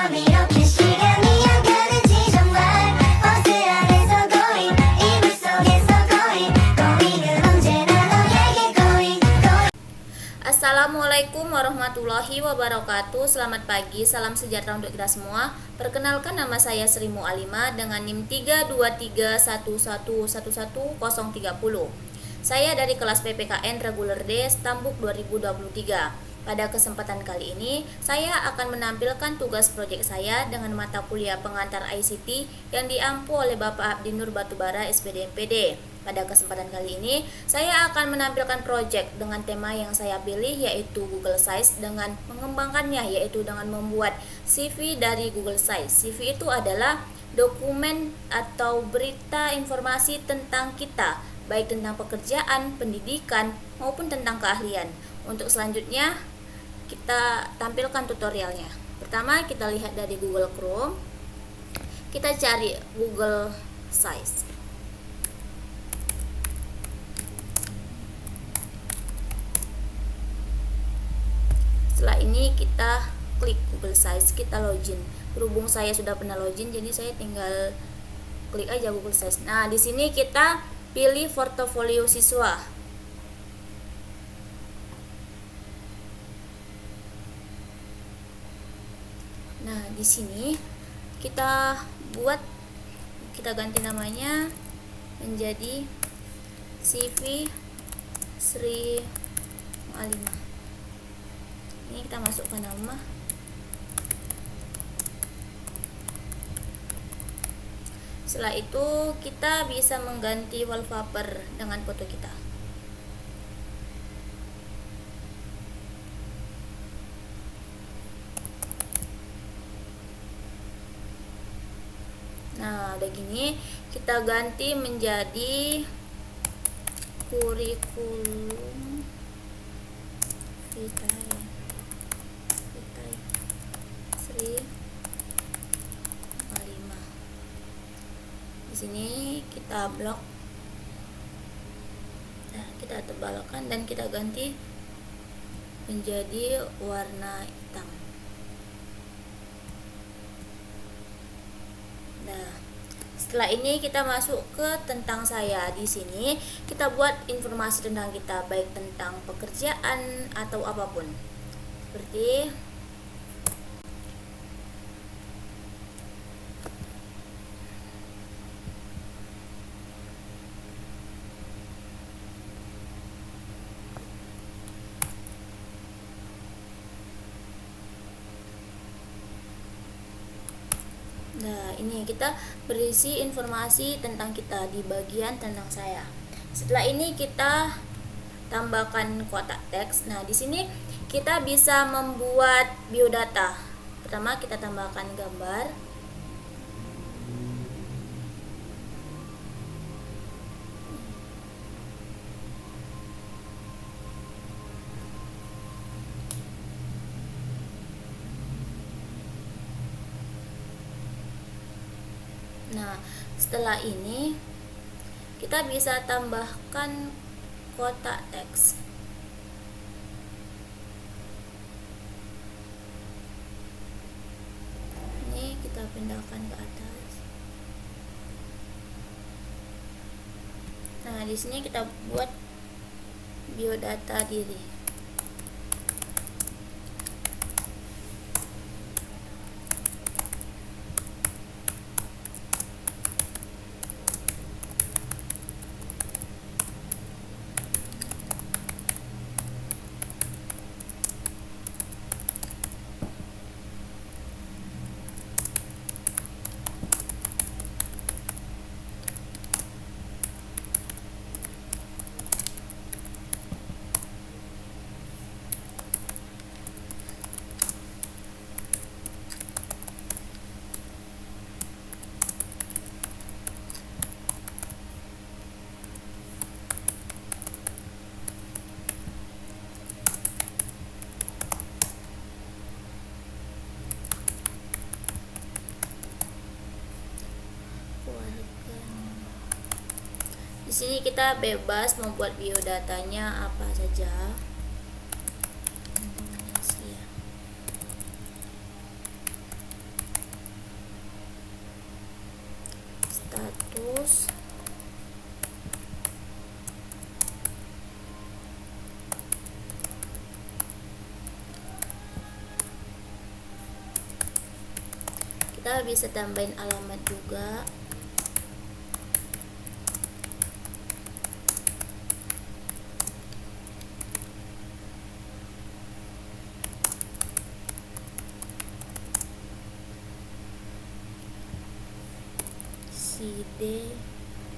밤이렇게 시간이 안 가는지 정말 버스 안에서 going 이불 속에서 going going 은 언제나 너에게 going going. Assalamualaikum warahmatullahi wabarakatuh. Selamat pagi, salam sejahtera untuk kita semua. Perkenalkan, nama saya Sri Mu'alimah dengan NIM 32311111030. Saya dari kelas PPKN Reguler D Stambuk 2023. Pada kesempatan kali ini, saya akan menampilkan tugas proyek saya dengan mata kuliah pengantar ICT yang diampu oleh Bapak Abdi Nur Batubara SPD MPD. Pada kesempatan kali ini, saya akan menampilkan proyek dengan tema yang saya pilih, yaitu Google Sites, dengan mengembangkannya, yaitu dengan membuat CV dari Google Sites. CV itu adalah dokumen atau berita informasi tentang kita, baik tentang pekerjaan, pendidikan, maupun tentang keahlian. Untuk selanjutnya, kita tampilkan tutorialnya. Pertama, kita lihat dari Google Chrome. Kita cari Google Sites. Setelah ini kita klik Google Sites, kita login. Berhubung saya sudah pernah login, jadi saya tinggal klik aja Google Sites. Nah, di sini kita pilih portofolio siswa. Nah, di sini kita ganti namanya menjadi CV Sri Mu'alimah. Ini kita masukkan nama. Setelah itu kita bisa mengganti wallpaper dengan foto kita. Nah, udah gini, kita ganti menjadi kurikulum vitae Sri Mu'alimah. Di sini kita blok. Nah, kita tebalkan dan kita ganti menjadi warna hitam. Nah, setelah ini kita masuk ke tentang saya. Di sini kita buat informasi tentang kita, baik tentang pekerjaan atau apapun. Seperti nah, ini kita berisi informasi tentang kita di bagian tentang saya. Setelah ini kita tambahkan kotak teks. Nah, di sini kita bisa membuat biodata. Pertama, kita tambahkan gambar. Nah, setelah ini kita bisa tambahkan kotak teks. Ini kita pindahkan ke atas. Nah, di sini kita buat biodata diri. Di sini kita bebas membuat biodatanya apa saja. kita bisa tambahin alamat juga.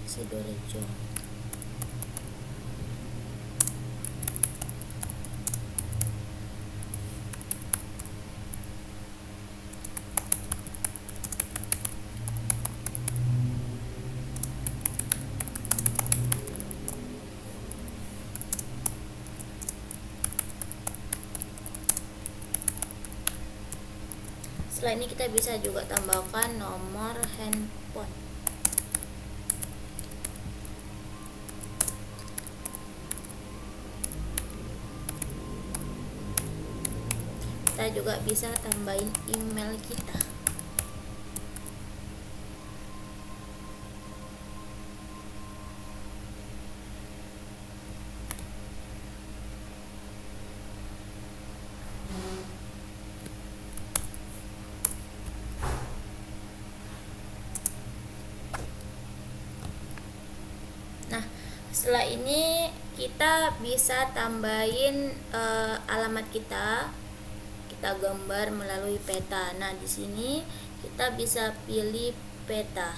Sidorejo. Setelah ini kita bisa juga tambahkan nomor handphone. Kita juga bisa tambahin email kita. Nah, setelah ini kita bisa tambahin alamat kita. Kita gambar melalui peta. Nah, di sini kita bisa pilih peta.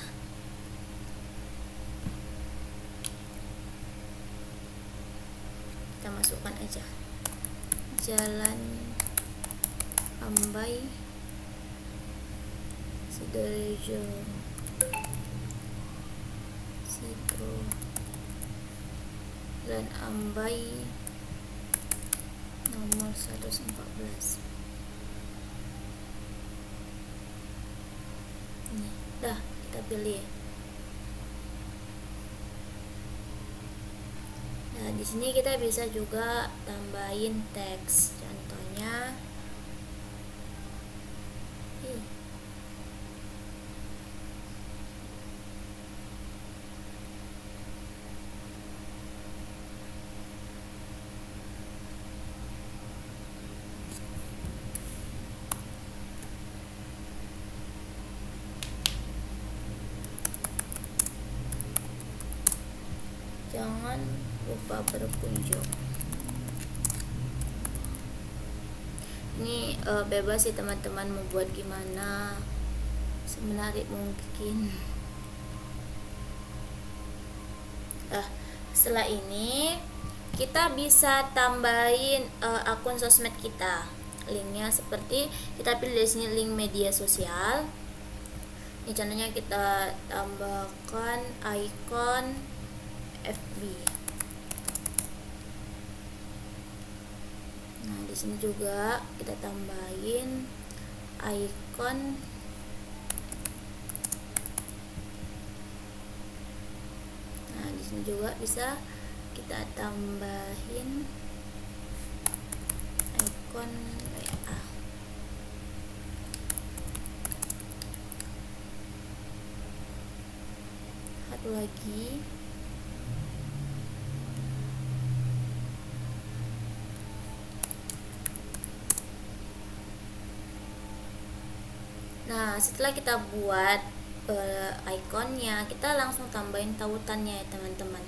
Kita masukkan aja. Jalan Ambai, Sidorejo, Jalan Ambai nomor 114. Nih, dah kita pilih. Nah, di sini kita bisa juga tambahin teks. Contohnya jangan lupa berkunjung. Ini bebas sih teman-teman mau buat gimana, semenarik mungkin. Setelah ini kita bisa tambahin akun sosmed kita. Linknya seperti kita pilih di sini link media sosial. Ini contohnya kita tambahkan icon FB. Nah, di sini juga kita tambahin icon di sini juga bisa kita tambahin icon WA. Satu lagi. Nah, setelah kita buat ikonnya, kita langsung tambahin tautannya ya teman-teman.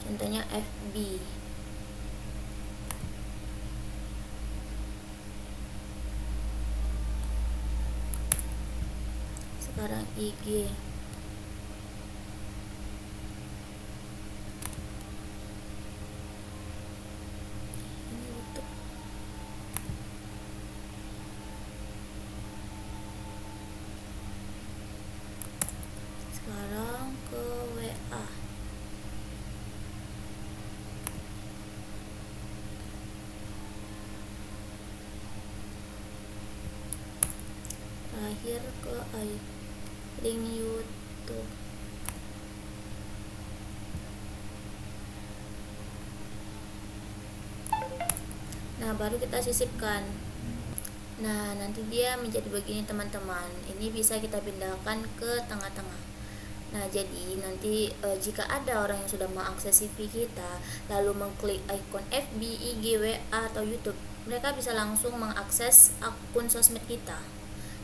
Contohnya FB. Sekarang IG. Ini YouTube. Sekarang ke WA. Terakhir ke link YouTube. Nah, baru kita sisipkan. Nah, nanti dia menjadi begini teman-teman. Ini bisa kita pindahkan ke tengah-tengah. Nah, jadi nanti jika ada orang yang sudah mengakses CV kita lalu mengklik ikon FB, IG, WA atau YouTube, mereka bisa langsung mengakses akun sosmed kita.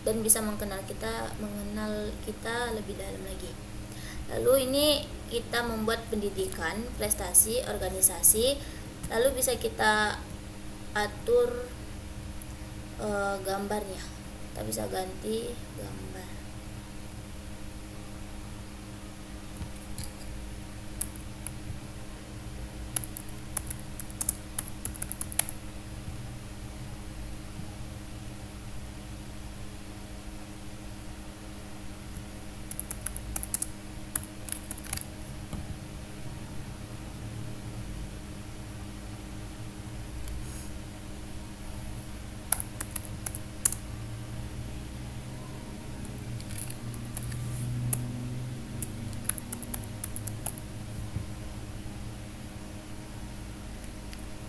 dan bisa mengenal kita lebih dalam lagi. Lalu ini kita membuat pendidikan, prestasi, organisasi, lalu bisa kita atur gambarnya. Kita bisa ganti gambar.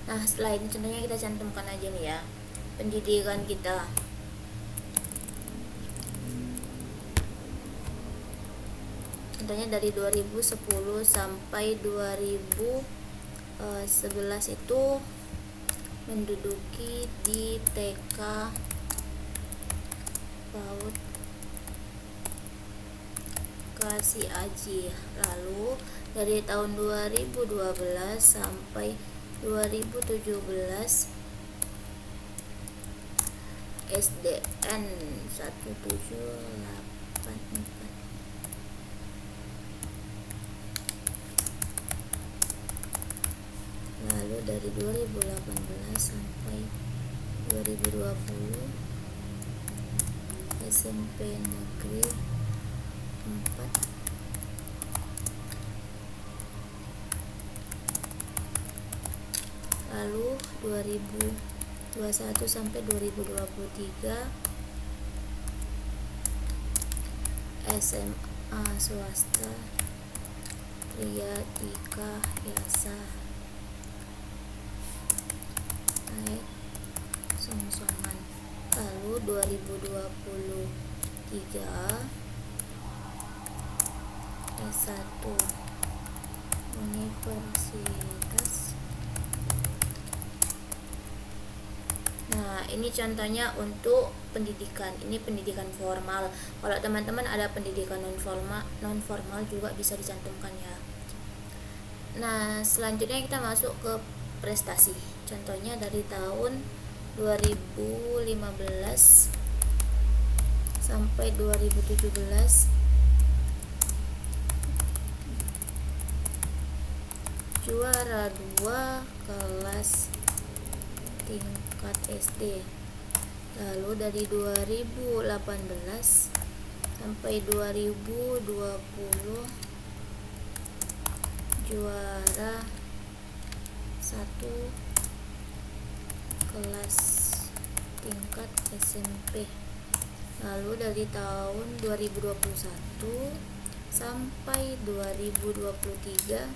Nah, setelah ini contohnya kita cantumkan aja nih ya, pendidikan kita. Contohnya dari 2010 sampai 2011 itu menduduki di TK PAUD Kasih Aji. Lalu dari tahun 2012 sampai 2017 SDN 1784. Lalu dari 2018 sampai 2020 SMP Negeri 4. Lalu 2021 sampai 2023 SMA swasta Tria Tika Yasa naik songsongan. Lalu 2023 S1 Universitas. Nah, ini contohnya untuk pendidikan. Ini pendidikan formal. Kalau teman-teman ada pendidikan non formal juga bisa dicantumkan ya. Nah, selanjutnya kita masuk ke prestasi. Contohnya dari tahun 2015 sampai 2017 juara 2 kelas tingkat SD. Lalu dari 2018 sampai 2020 juara 1 kelas tingkat SMP. Lalu dari tahun 2021 sampai 2023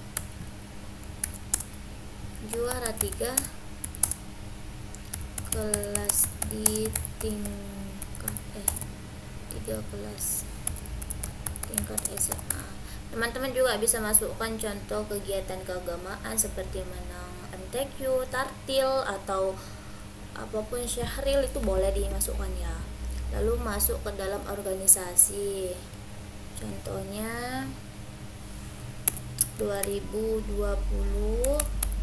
juara 3 kelas di tingkat 3 kelas tingkat SMA. Teman-teman juga bisa masukkan contoh kegiatan keagamaan seperti menang MTQ, tartil, atau apapun syahril, itu boleh dimasukkan ya. Lalu masuk ke dalam organisasi. Contohnya 2020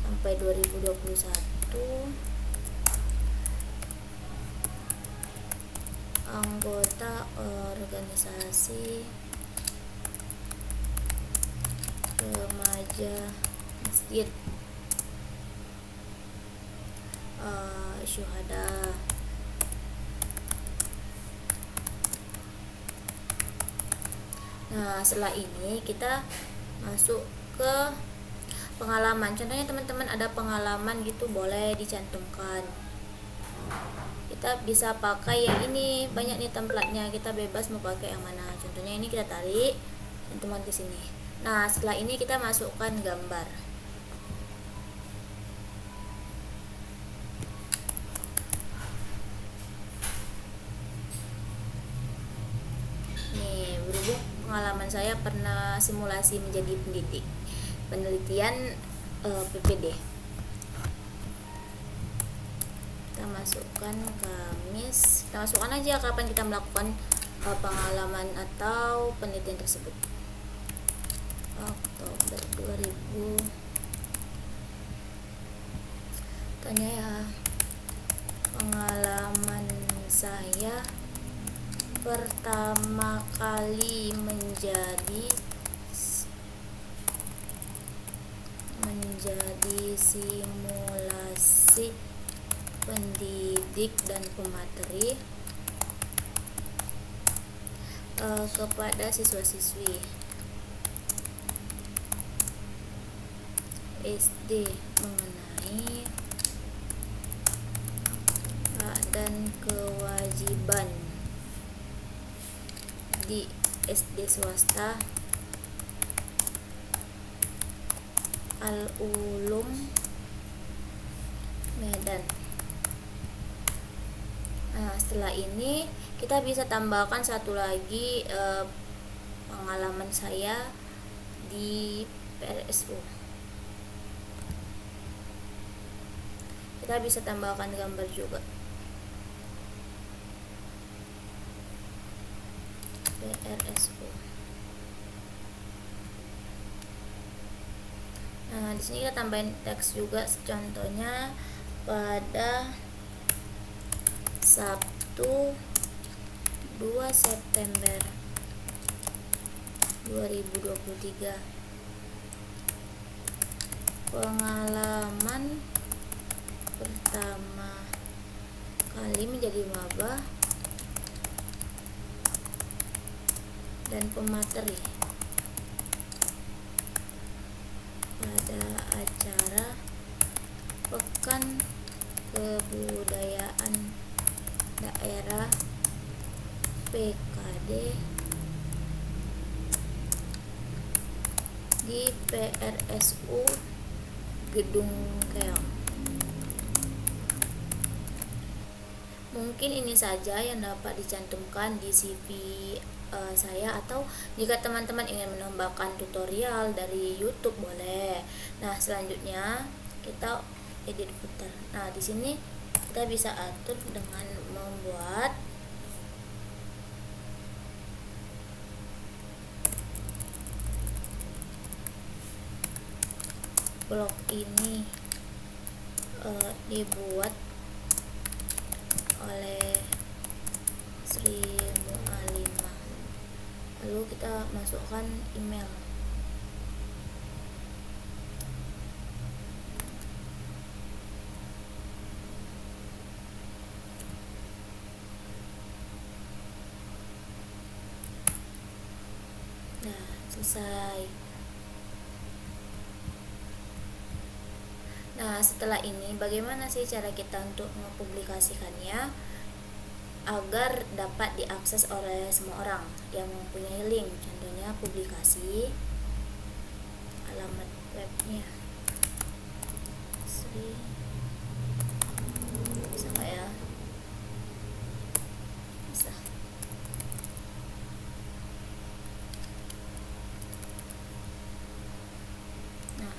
sampai 2021 anggota organisasi remaja masjid syuhada. Nah, setelah ini kita masuk ke pengalaman. Contohnya teman-teman ada pengalaman gitu, boleh dicantumkan. Kita bisa pakai yang ini, banyak nih templatenya, kita bebas mau pakai yang mana. Contohnya ini kita tarik, cantumkan ke sini. Nah, setelah ini kita masukkan gambar. Nih, berhubung pengalaman saya pernah simulasi menjadi penelitian PPD. Kita kita masukkan Kamis, kita masukkan aja kapan kita melakukan pengalaman atau penelitian tersebut. Oktober 2000. Tanya ya, pengalaman saya pertama kali menjadi simulasi pendidik dan pemateri kepada siswa-siswi SD mengenai hak dan kewajiban di SD swasta Al-Ulum Medan. Nah, setelah ini kita bisa tambahkan satu lagi pengalaman saya di PRSU. Kita bisa tambahkan gambar juga. PRSU. Nah, di sini kita tambahin teks juga, contohnya pada Sabtu 2 September 2023 pengalaman pertama kali menjadi maba dan pemateri pada acara Pekan Kebudayaan Daerah PKD di PRSU Gedung Keong. Mungkin ini saja yang dapat dicantumkan di CV saya, atau jika teman-teman ingin menambahkan tutorial dari YouTube boleh. Nah, selanjutnya kita edit footer. Nah, di sini kita bisa atur dengan membuat blog ini dibuat oleh Sri Mu'alimah. Lalu kita masukkan email. Nah, selesai. Nah, setelah ini bagaimana sih cara kita untuk mempublikasikannya agar dapat diakses oleh semua orang yang mempunyai link? Contohnya publikasi, alamat webnya Sri, bisa nggak ya? Bisa. Nah,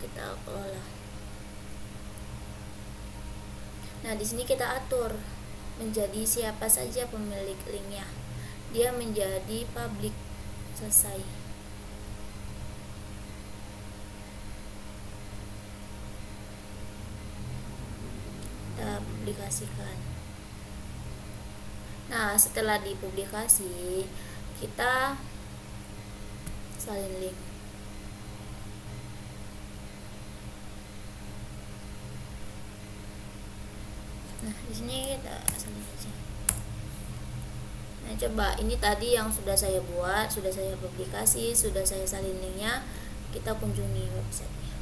kita kelola. Nah, di sini kita atur menjadi siapa saja pemilik linknya. Dia menjadi publik. Selesai. Kita publikasikan. Nah, setelah dipublikasi, kita salin link. Nah, di sini kita salin aja. Nah, coba ini tadi yang sudah saya buat, sudah saya publikasi, sudah saya salin linknya. Kita kunjungi websitenya.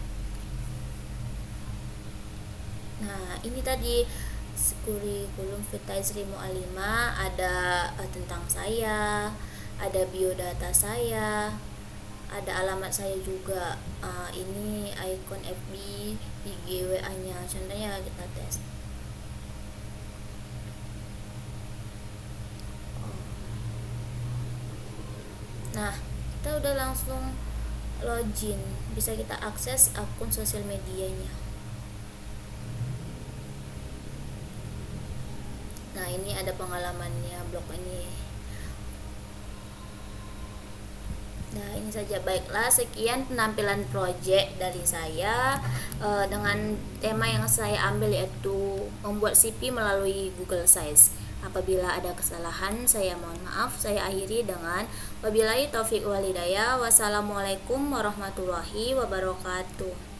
Nah, ini tadi kurikulum vitae Sri Mu'alimah, ada tentang saya, ada biodata saya, ada alamat saya juga. Ini icon FB, IG WA-nya. Contohnya kita tes. Nah, kita udah langsung login, bisa kita akses akun sosial medianya. Nah, ini ada pengalamannya blog ini. Nah, ini saja. Baiklah, sekian penampilan project dari saya dengan tema yang saya ambil, yaitu membuat CV melalui Google Sites. Apabila ada kesalahan, saya mohon maaf. Saya akhiri dengan wabillahi taufik walhidayah. Wassalamualaikum warahmatullahi wabarakatuh.